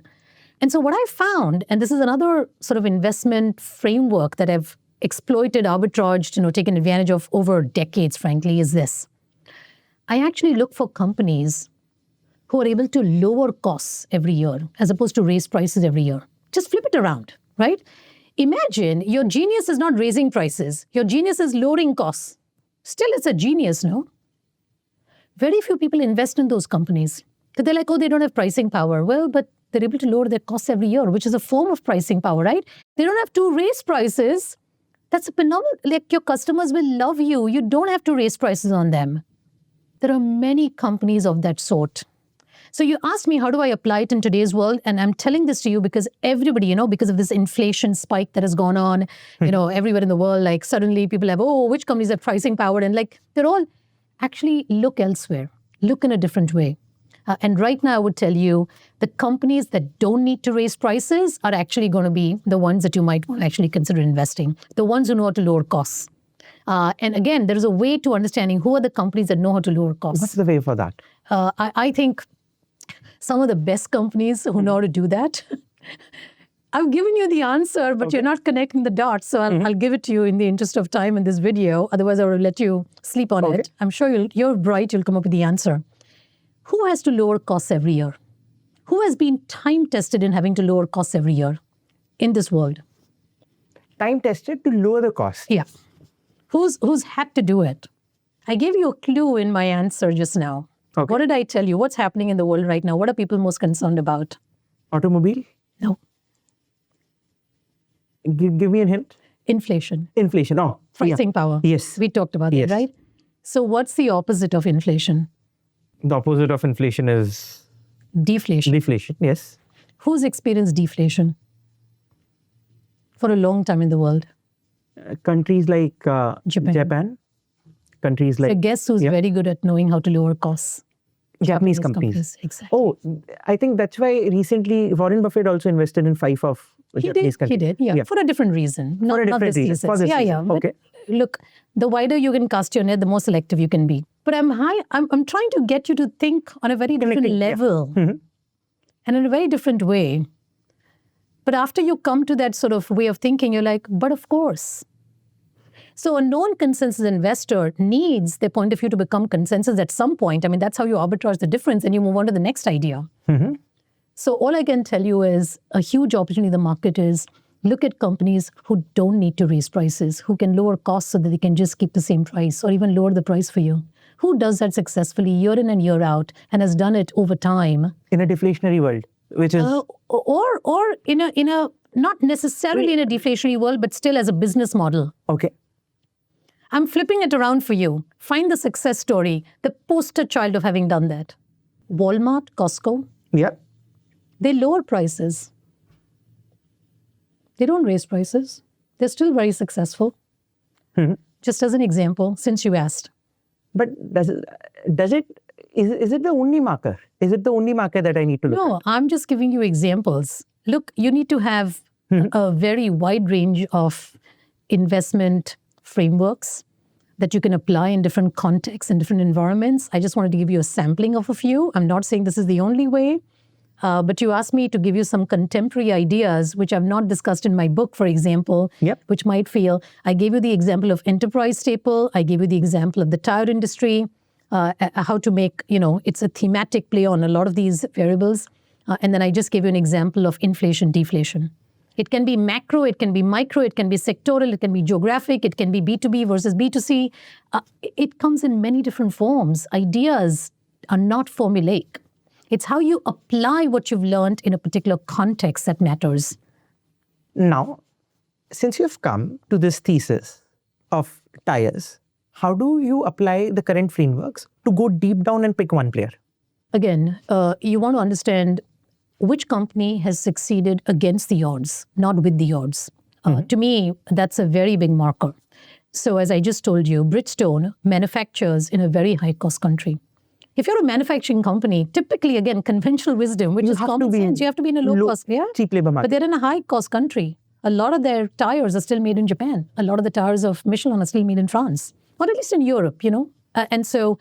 And so what I found, and this is another sort of investment framework that I've exploited, arbitraged, taken advantage of over decades, frankly, is this. I actually look for companies who are able to lower costs every year as opposed to raise prices every year. Just flip it around, right? Imagine your genius is not raising prices. Your genius is lowering costs. Still, it's a genius, no? Very few people invest in those companies. Because they're like, oh, they don't have pricing power. Well, but they're able to lower their costs every year, which is a form of pricing power, right? They don't have to raise prices. That's a phenomenal. Like, your customers will love you. You don't have to raise prices on them. There are many companies of that sort. So you asked me, how do I apply it in today's world? And I'm telling this to you because everybody, because of this inflation spike that has gone on, everywhere in the world, like suddenly people have, which companies have pricing power? And like, they're all actually look elsewhere, look in a different way. And right now I would tell you the companies that don't need to raise prices are actually going to be the ones that you might want to actually consider investing. The ones who know how to lower costs. And again, there is a way to understanding who are the companies that know how to lower costs. What's the way for that? I think some of the best companies who know how to do that. I've given you the answer, but you're not connecting the dots. So I'll give it to you in the interest of time in this video. Otherwise, I will let you sleep on it. I'm sure you're bright. You'll come up with the answer. Who has to lower costs every year? Who has been time tested in having to lower costs every year in this world? Time tested to lower the cost. Yeah. Who's had to do it? I gave you a clue in my answer just now. Okay. What did I tell you? What's happening in the world right now? What are people most concerned about? Automobile? No. Give me a hint. Inflation. Inflation. Oh. Pricing power. Yes. We talked about it, right? So what's the opposite of inflation? The opposite of inflation is? Deflation. Deflation, yes. Who's experienced deflation for a long time in the world? Countries like Japan. Countries like... So guess who's very good at knowing how to lower costs? Japanese companies. Exactly. Oh, I think that's why recently Warren Buffett also invested in 5 of Japanese companies. He did, yeah, for a different reason. Not this thesis. For this reason. Okay. But look, the wider you can cast your net, the more selective you can be. But I'm trying to get you to think on a very different level and in a very different way. But after you come to that sort of way of thinking, you're like, but of course. So a non-consensus investor needs their point of view to become consensus at some point. I mean, that's how you arbitrage the difference and you move on to the next idea. So all I can tell you is a huge opportunity in the market is look at companies who don't need to raise prices, who can lower costs so that they can just keep the same price or even lower the price for you. Who does that successfully year in and year out and has done it over time? In a deflationary world, which is... or in a not necessarily in a deflationary world, but still as a business model. Okay. I'm flipping it around for you. Find the success story, the poster child of having done that. Walmart, Costco. Yeah. They lower prices. They don't raise prices. They're still very successful. Just as an example, since you asked. But is it the only marker? Is it the only marker that I need to look at? No, I'm just giving you examples. Look, you need to have a very wide range of investment frameworks that you can apply in different contexts and different environments. I just wanted to give you a sampling of a few. I'm not saying this is the only way. But you asked me to give you some contemporary ideas, which I've not discussed in my book, for example, which might feel, I gave you the example of enterprise staple. I gave you the example of the tire industry, how to make, it's a thematic play on a lot of these variables. And then I just gave you an example of inflation, deflation. It can be macro, it can be micro, it can be sectoral, it can be geographic, it can be B2B versus B2C. It comes in many different forms. Ideas are not formulaic. It's how you apply what you've learned in a particular context that matters. Now, since you've come to this thesis of tires, how do you apply the current frameworks to go deep down and pick one player? Again, you want to understand which company has succeeded against the odds, not with the odds. To me, that's a very big marker. So as I just told you, Bridgestone manufactures in a very high-cost country. If you're a manufacturing company, typically, again, conventional wisdom, which is common sense, you have to be in a low-cost, cheap labor market. But they're in a high-cost country. A lot of their tires are still made in Japan. A lot of the tires of Michelin are still made in France, or at least in Europe, And so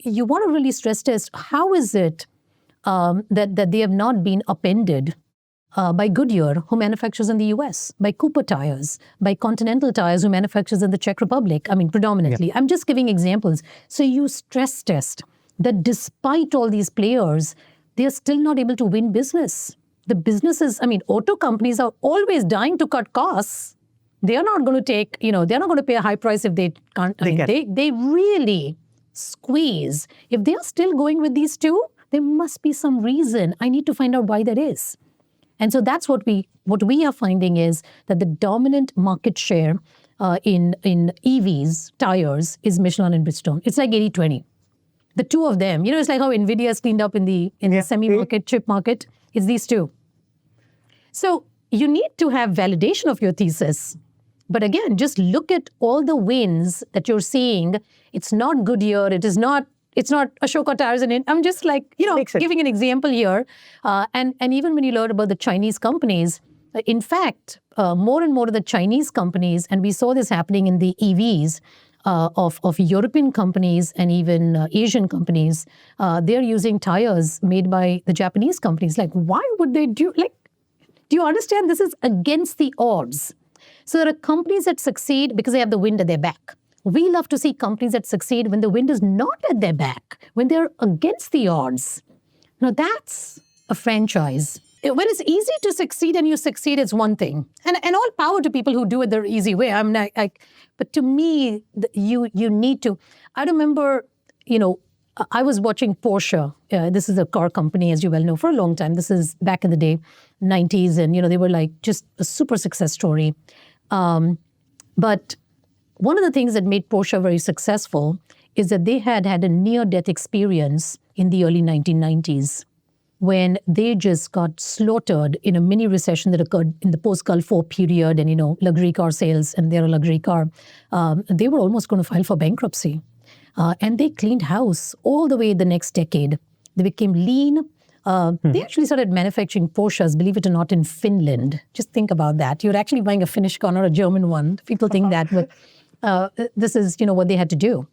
you want to really stress test, how is it that they have not been upended by Goodyear, who manufactures in the US, by Cooper Tires, by Continental Tires, who manufactures in the Czech Republic, predominantly. I'm just giving examples. So you stress test that despite all these players, they are still not able to win business. The businesses, auto companies are always dying to cut costs. They are not going to take, they're not going to pay a high price if they can't. They really squeeze. If they are still going with these two, there must be some reason. I need to find out why that is. And so that's what we are finding is that the dominant market share in EVs, tires, is Michelin and Bridgestone. It's like 80-20. The two of them, it's like how NVIDIA has cleaned up in the semi-market, chip market. It's these two. So you need to have validation of your thesis. But again, just look at all the wins that you're seeing. It's not Goodyear. It's not Ashoka Tires. And I'm just like, giving an example here. And even when you learn about the Chinese companies, in fact, more and more of the Chinese companies, and we saw this happening in the EVs, of European companies and even Asian companies, they're using tires made by the Japanese companies. Like, why would they do you understand? This is against the odds. So there are companies that succeed because they have the wind at their back. We love to see companies that succeed when the wind is not at their back, when they're against the odds. Now that's a franchise. When it's easy to succeed and you succeed, it's one thing. And all power to people who do it the easy way. But to me, you need to. I remember, I was watching Porsche. This is a car company, as you well know, for a long time. This is back in the day, 90s. And, they were like just a super success story. But one of the things that made Porsche very successful is that they had a near-death experience in the early 1990s. When they just got slaughtered in a mini recession that occurred in the post-Gulf War period and, luxury car sales, and they're a luxury car, they were almost going to file for bankruptcy. And they cleaned house all the way the next decade. They became lean. They actually started manufacturing Porsches, believe it or not, in Finland. Just think about that. You're actually buying a Finnish car, not a German one. People think that, but this is, what they had to do.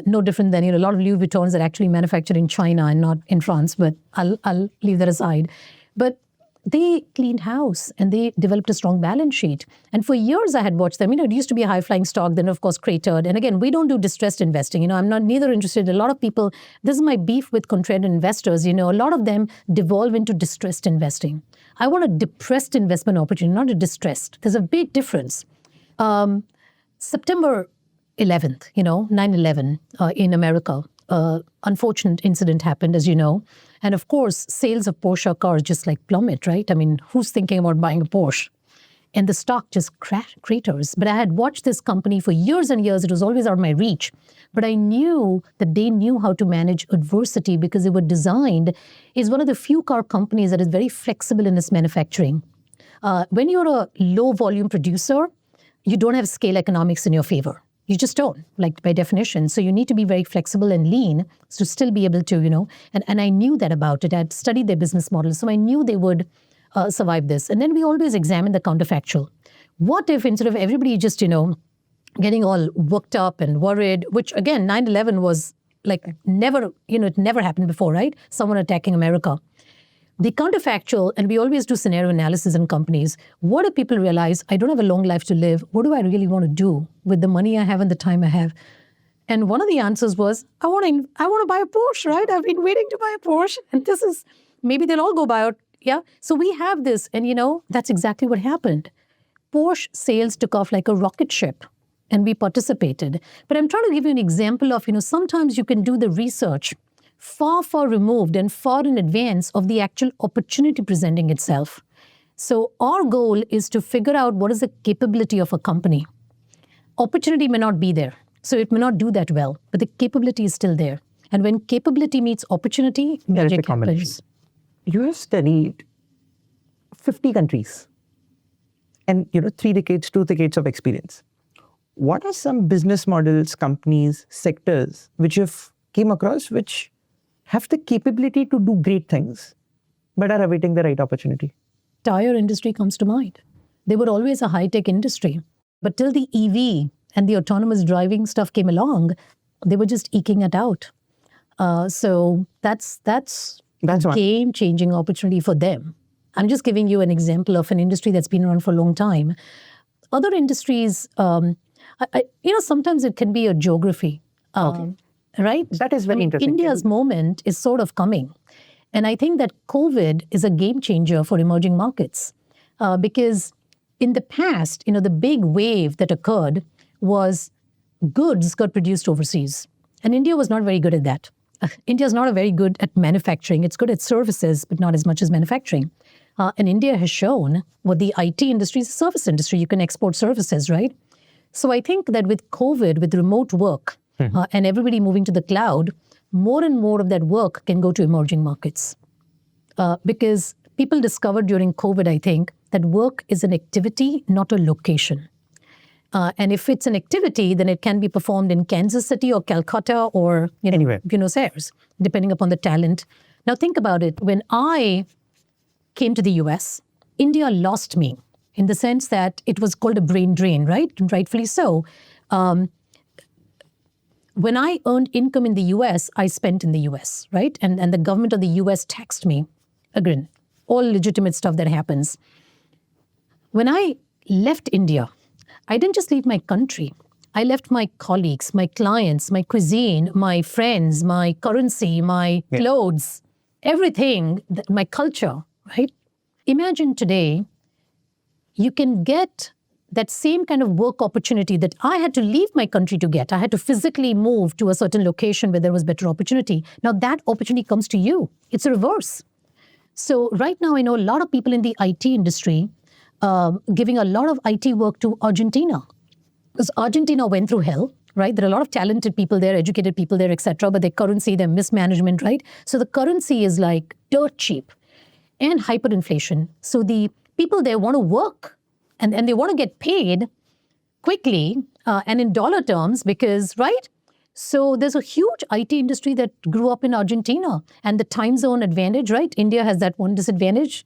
No different than, a lot of Louis Vuittons are actually manufactured in China and not in France, but I'll leave that aside. But they cleaned house and they developed a strong balance sheet. And for years I had watched them. It used to be a high-flying stock, then of course cratered. And again, we don't do distressed investing. I'm not neither interested. A lot of people, this is my beef with contrarian investors. A lot of them devolve into distressed investing. I want a depressed investment opportunity, not a distressed. There's a big difference. September 11th, 9/11 in America, unfortunate incident happened, as you know. And of course, sales of Porsche cars just like plummet, right? I mean, who's thinking about buying a Porsche? And the stock just craters. But I had watched this company for years and years. It was always out of my reach. But I knew that they knew how to manage adversity because they were designed, is one of the few car companies that is very flexible in its manufacturing. When you're a low volume producer, you don't have scale economics in your favor. You just don't, like by definition. So you need to be very flexible and lean to still be able to, and I knew that about it. I'd studied their business model. So I knew they would survive this. And then we always examine the counterfactual. What if instead of everybody just, getting all worked up and worried, which again, 9/11 was like never, it never happened before, right? Someone attacking America. The counterfactual, and we always do scenario analysis in companies. What if people realize, I don't have a long life to live? What do I really want to do with the money I have and the time I have? And one of the answers was, I want to buy a Porsche, right? I've been waiting to buy a Porsche. And this is, maybe they'll all go buy it. Yeah. So we have this. And that's exactly what happened. Porsche sales took off like a rocket ship. And we participated. But I'm trying to give you an example of, sometimes you can do the research far, far removed and far in advance of the actual opportunity presenting itself. So our goal is to figure out what is the capability of a company. Opportunity may not be there, so it may not do that well, but the capability is still there. And when capability meets opportunity, magic happens. You have studied 50 countries and, 2 decades of experience. What are some business models, companies, sectors, which you've came across, which have the capability to do great things, but are awaiting the right opportunity? Tire industry comes to mind. They were always a high-tech industry. But till the EV and the autonomous driving stuff came along, they were just eking it out. So that's a game-changing opportunity for them. I'm just giving you an example of an industry that's been around for a long time. Other industries, sometimes it can be a geography. Okay. Right? That is very interesting. India's moment is sort of coming. And I think that COVID is a game changer for emerging markets. Because in the past, the big wave that occurred was goods got produced overseas. And India was not very good at that. India is not very good at manufacturing. It's good at services, but not as much as manufacturing. And India has shown what the IT industry is a service industry. You can export services, right? So I think that with COVID, with remote work, and everybody moving to the cloud, more and more of that work can go to emerging markets. Because people discovered during COVID, I think, that work is an activity, not a location. And if it's an activity, then it can be performed in Kansas City or Calcutta or Anywhere. Buenos Aires, depending upon the talent. Now think about it. When I came to the US, India lost me in the sense that it was called a brain drain, right? And rightfully so. When I earned income in the US, I spent in the US, right? And the government of the US taxed me. Again, all legitimate stuff that happens. When I left India, I didn't just leave my country. I left my colleagues, my clients, my cuisine, my friends, my currency, my clothes, everything, my culture, right? Imagine today, you can get that same kind of work opportunity that I had to leave my country to get. I had to physically move to a certain location where there was better opportunity. Now that opportunity comes to you. It's a reverse. So right now, I know a lot of people in the IT industry giving a lot of IT work to Argentina. Because Argentina went through hell, right? There are a lot of talented people there, educated people there, etc. But their currency, their mismanagement, right? So the currency is like dirt cheap and hyperinflation. So the people there want to work. And they want to get paid quickly and in dollar terms because, right, So there's a huge IT industry that grew up in Argentina, and the time zone advantage, right? India has that one disadvantage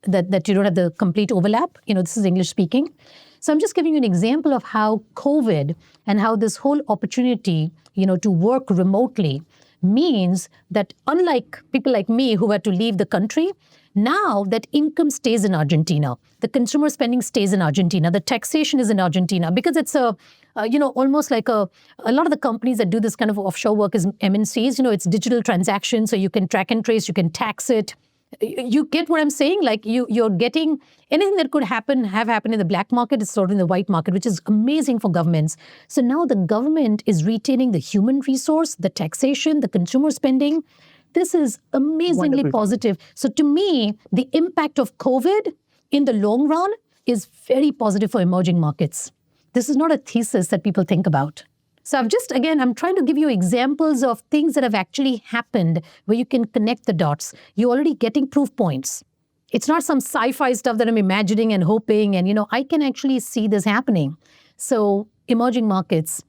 that you don't have the complete overlap. This is English speaking. So I'm just giving you an example of how COVID and how this whole opportunity, to work remotely means that unlike people like me who had to leave the country, now that income stays in Argentina, the consumer spending stays in Argentina, the taxation is in Argentina, because it's almost like a lot of the companies that do this kind of offshore work is MNCs, it's digital transactions, so you can track and trace, you can tax it. You get what I'm saying? Like you're getting anything that could have happened in the black market is stored in the white market, which is amazing for governments. So now the government is retaining the human resource, the taxation, the consumer spending. This is amazingly Wonderful. Positive. So to me, the impact of COVID in the long run is very positive for emerging markets. This is not a thesis that people think about. So I'm trying to give you examples of things that have actually happened where you can connect the dots. You're already getting proof points. It's not some sci-fi stuff that I'm imagining and hoping, and I can actually see this happening. So emerging markets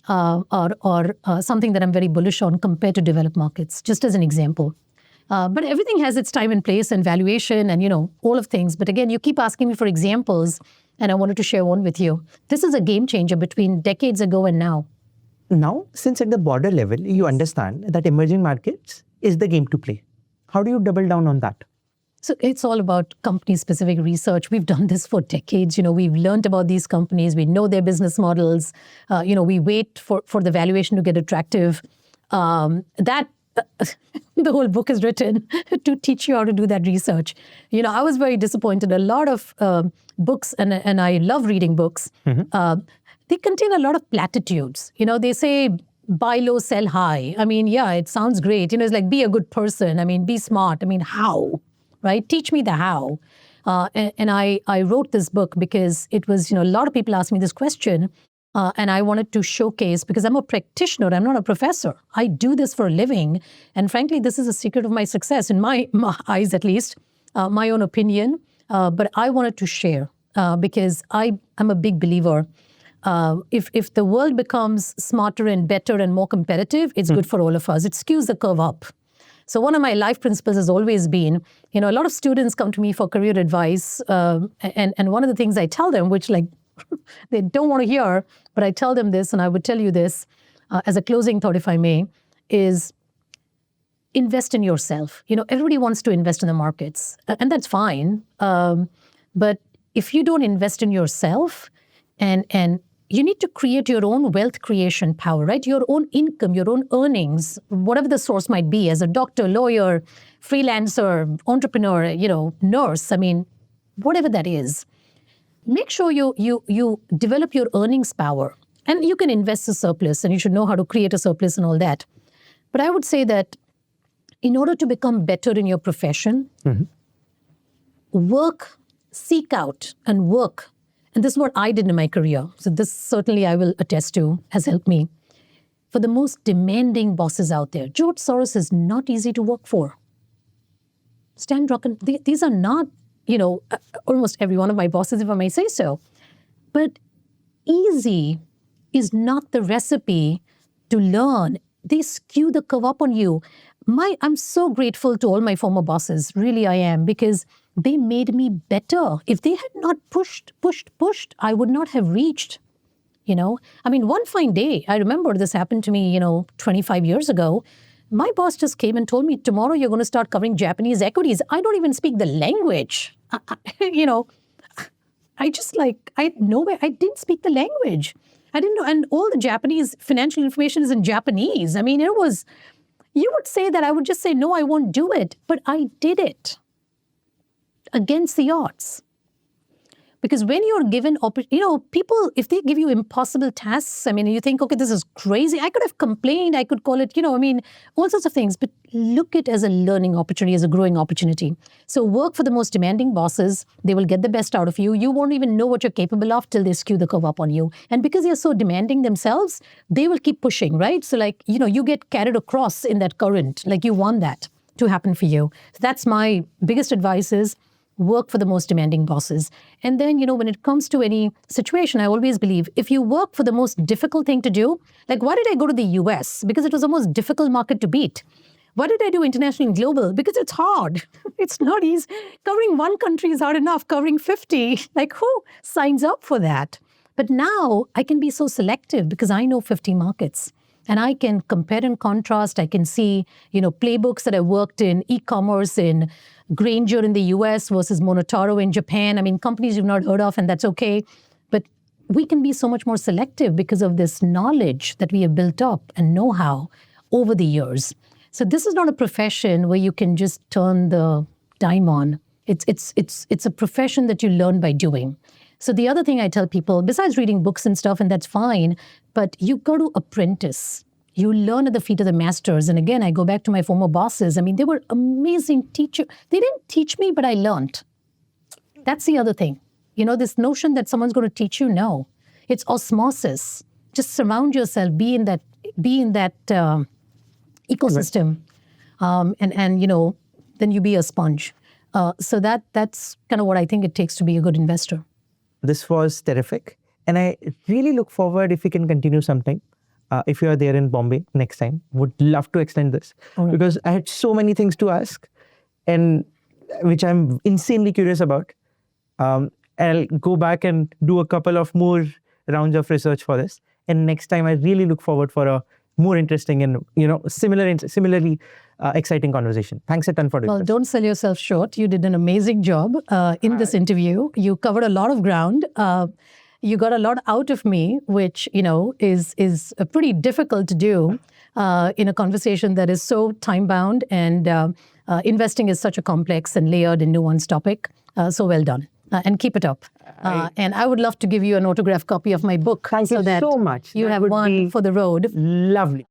are something that I'm very bullish on compared to developed markets, just as an example. But everything has its time and place and valuation and, all of things. But again, you keep asking me for examples, and I wanted to share one with you. This is a game changer between decades ago and now. Now, since at the border level, you understand that emerging markets is the game to play. How do you double down on that? So it's all about company-specific research. We've done this for decades. We've learned about these companies. We know their business models. We wait for the valuation to get attractive. The whole book is written to teach you how to do that research. I was very disappointed. A lot of books, and I love reading books, they contain a lot of platitudes. They say, buy low, sell high. I mean, yeah, it sounds great. It's like, be a good person. I mean, be smart. I mean, how? Right? Teach me the how. And I wrote this book because it was, a lot of people asked me this question. And I wanted to showcase, because I'm a practitioner, I'm not a professor. I do this for a living. And frankly, this is a secret of my success, in my eyes at least, my own opinion. But I wanted to share because I'm a big believer. If the world becomes smarter and better and more competitive, it's good for all of us. It skews the curve up. So one of my life principles has always been, a lot of students come to me for career advice. And one of the things I tell them, which they don't want to hear, but I tell them this, and I would tell you this as a closing thought, if I may, is invest in yourself. Everybody wants to invest in the markets, and that's fine. But if you don't invest in yourself, and you need to create your own wealth creation power, right? Your own income, your own earnings, whatever the source might be, as a doctor, lawyer, freelancer, entrepreneur, nurse, I mean, whatever that is. Make sure you develop your earnings power. And you can invest a surplus, and you should know how to create a surplus and all that. But I would say that in order to become better in your profession, seek out and work. And this is what I did in my career. So this certainly I will attest to has helped me. For the most demanding bosses out there, George Soros is not easy to work for. Stan Drucken, these are not, almost every one of my bosses, if I may say so. But easy is not the recipe to learn. They skew the curve up on you. I'm so grateful to all my former bosses. Really, I am, because they made me better. If they had not pushed, I would not have reached, I mean, one fine day, I remember this happened to me, 25 years ago. My boss just came and told me, tomorrow you're going to start covering Japanese equities. I don't even speak the language. I didn't speak the language. I didn't know. And all the Japanese financial information is in Japanese. I mean, you would say that I would just say, no, I won't do it. But I did it against the odds. Because when you're given, people, if they give you impossible tasks, I mean, you think, okay, this is crazy. I could have complained. I could call it, all sorts of things. But look at it as a learning opportunity, as a growing opportunity. So work for the most demanding bosses. They will get the best out of you. You won't even know what you're capable of till they skew the curve up on you. And because you're so demanding themselves, they will keep pushing, right? So you get carried across in that current. You want that to happen for you. So that's my biggest advice is, work for the most demanding bosses. And then, when it comes to any situation, I always believe if you work for the most difficult thing to do, like why did I go to the US? Because it was the most difficult market to beat. Why did I do international and global? Because it's hard. It's not easy. Covering one country is hard enough. Covering 50, like who signs up for that? But now I can be so selective because I know 50 markets. And I can compare and contrast. I can see, playbooks that I worked in e-commerce in Granger in the US versus Monotaro in Japan. I mean, companies you've not heard of, and that's okay. But we can be so much more selective because of this knowledge that we have built up and know-how over the years. So this is not a profession where you can just turn the dime on. It's a profession that you learn by doing. So the other thing I tell people, besides reading books and stuff, and that's fine, but you go to apprentice. You learn at the feet of the masters. And again, I go back to my former bosses. I mean, they were amazing teachers. They didn't teach me, but I learned. That's the other thing. This notion that someone's going to teach you, no. It's osmosis. Just surround yourself, be in that ecosystem. And then you be a sponge. So that's kind of what I think it takes to be a good investor. This was terrific. And I really look forward if we can continue sometime. If you are there in Bombay next time, would love to extend this. Right. Because I had so many things to ask, and which I'm insanely curious about. I'll go back and do a couple of more rounds of research for this. And next time, I really look forward for a more interesting and similarly exciting conversation. Thanks a ton for doing this. Well, don't sell yourself short. You did an amazing job in this interview. You covered a lot of ground. You got a lot out of me, which is pretty difficult to do in a conversation that is so time-bound, and investing is such a complex and layered and nuanced topic. So well done. And keep it up. And I would love to give you an autographed copy of my book. Thank you so that so much. You That have would one be for the road. Lovely.